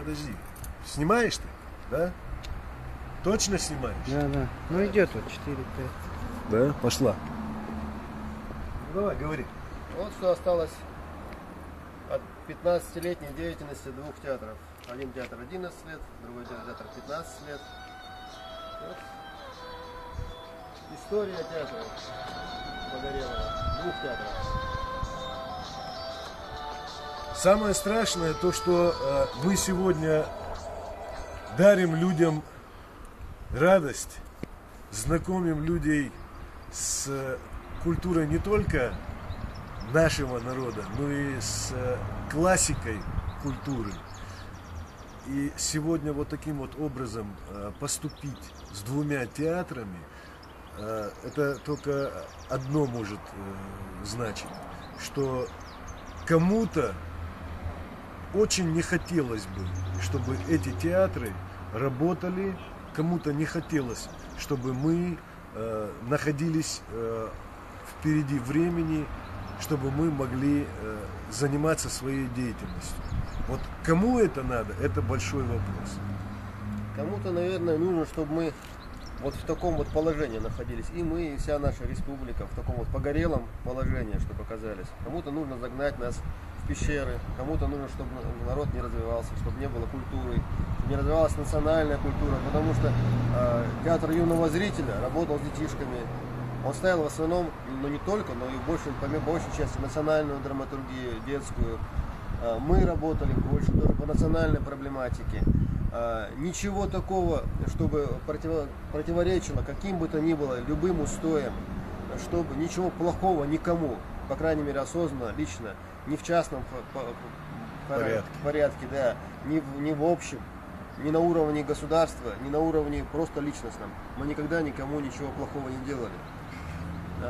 Подожди. Снимаешь ты? Да? Точно снимаешь? Да. Ну идет вот 4-5. Да? Пошла. Ну давай, говори. Вот что осталось от 15-летней деятельности двух театров. Один театр 11 лет, другой театр 15 лет. Вот. История театра Погорелого. Двух театров. Самое страшное то, что мы сегодня дарим людям радость, знакомим людей с культурой не только нашего народа, но и с классикой культуры. И сегодня вот таким вот образом поступить с двумя театрами, это только одно может значить, что кому-то очень не хотелось бы, чтобы эти театры работали, кому-то не хотелось, чтобы мы находились впереди времени, чтобы мы могли заниматься своей деятельностью. Вот кому это надо, это большой вопрос. Кому-то, наверное, нужно, чтобы мы вот в таком вот положении находились. И мы, и вся наша республика в таком вот погорелом положении, чтобы оказались. Кому-то нужно загнать нас в пещеры, кому-то нужно, чтобы народ не развивался, чтобы не было культуры, чтобы не развивалась национальная культура, потому что театр юного зрителя работал с детишками. Он ставил в основном, ну не только, но и по большей части национальную драматургию, детскую. Мы работали больше тоже по национальной проблематике. Ничего такого, чтобы противоречило каким бы то ни было любым устоям, чтобы ничего плохого никому, по крайней мере осознанно, лично, ни в частном порядке, да, ни в общем, ни на уровне государства, ни на уровне просто личностном. Мы никогда никому ничего плохого не делали.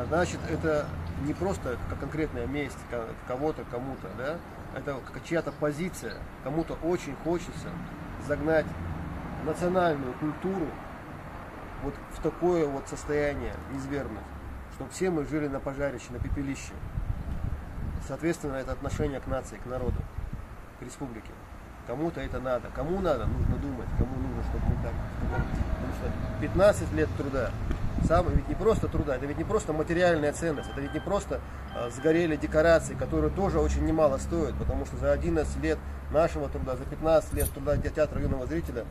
Значит, это не просто как конкретная месть кого-то, кому-то, да? Это чья-то позиция, кому-то очень хочется загнать национальную культуру вот в такое вот состояние, низвергнуть, чтобы все мы жили на пожарище, на пепелище. Соответственно, это отношение к нации, к народу, к республике. Кому-то это надо. Кому надо, нужно думать, кому нужно, чтобы мы так. Потому что 15 лет труда. Ведь не просто труда, это ведь не просто материальная ценность, это ведь не просто сгорели декорации, которые тоже очень немало стоят, потому что за 11 лет нашего труда, за 15 лет труда театра юного зрителя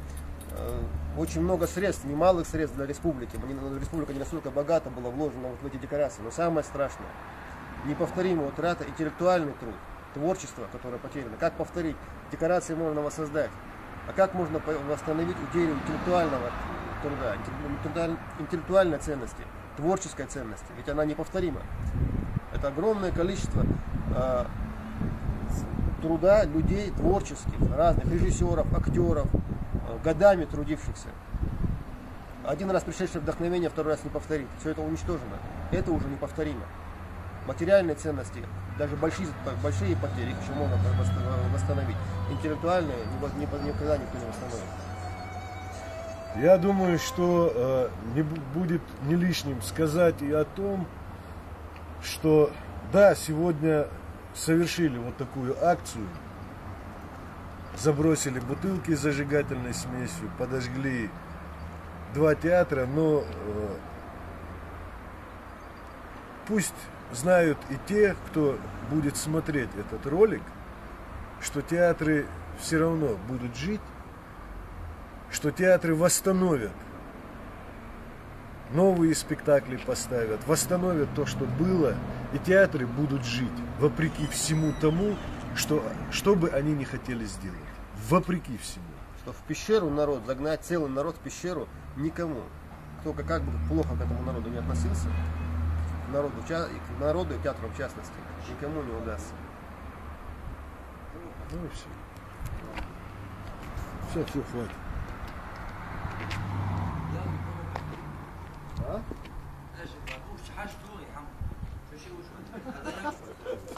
очень много средств, немалых средств для республики. Республика не настолько богата была вложена вот в эти декорации. Но самое страшное, неповторимая утрата, интеллектуальный труд, творчество, которое потеряно. Как повторить? Декорации можно воссоздать. А как можно восстановить утерю интеллектуального труда, интеллектуальной ценности, творческой ценности? Ведь она неповторима. Это огромное количество труда людей творческих, разных режиссеров, актеров, годами трудившихся. Один раз пришедшее вдохновение, второй раз не повторить. Все это уничтожено. Это уже неповторимо. Материальные ценности, даже большие потери, их еще можно восстановить. Интеллектуальные никогда никто не восстановит. Я думаю, что не будет не лишним сказать и о том, что да, сегодня совершили вот такую акцию, забросили бутылки с зажигательной смесью, подожгли 2 театра, но пусть знают и те, кто будет смотреть этот ролик, что театры все равно будут жить, что театры восстановят, новые спектакли поставят, восстановят то, что было, и театры будут жить, вопреки всему тому, что бы они не хотели сделать. Вопреки всему. Что в пещеру народ, загнать целый народ в пещеру никому. Кто как бы плохо к этому народу не относился, к народу и театру в частности, никому не удастся. Ну и все. Все, хватит. لا شوف حاجته يا حمد شو شيء وشو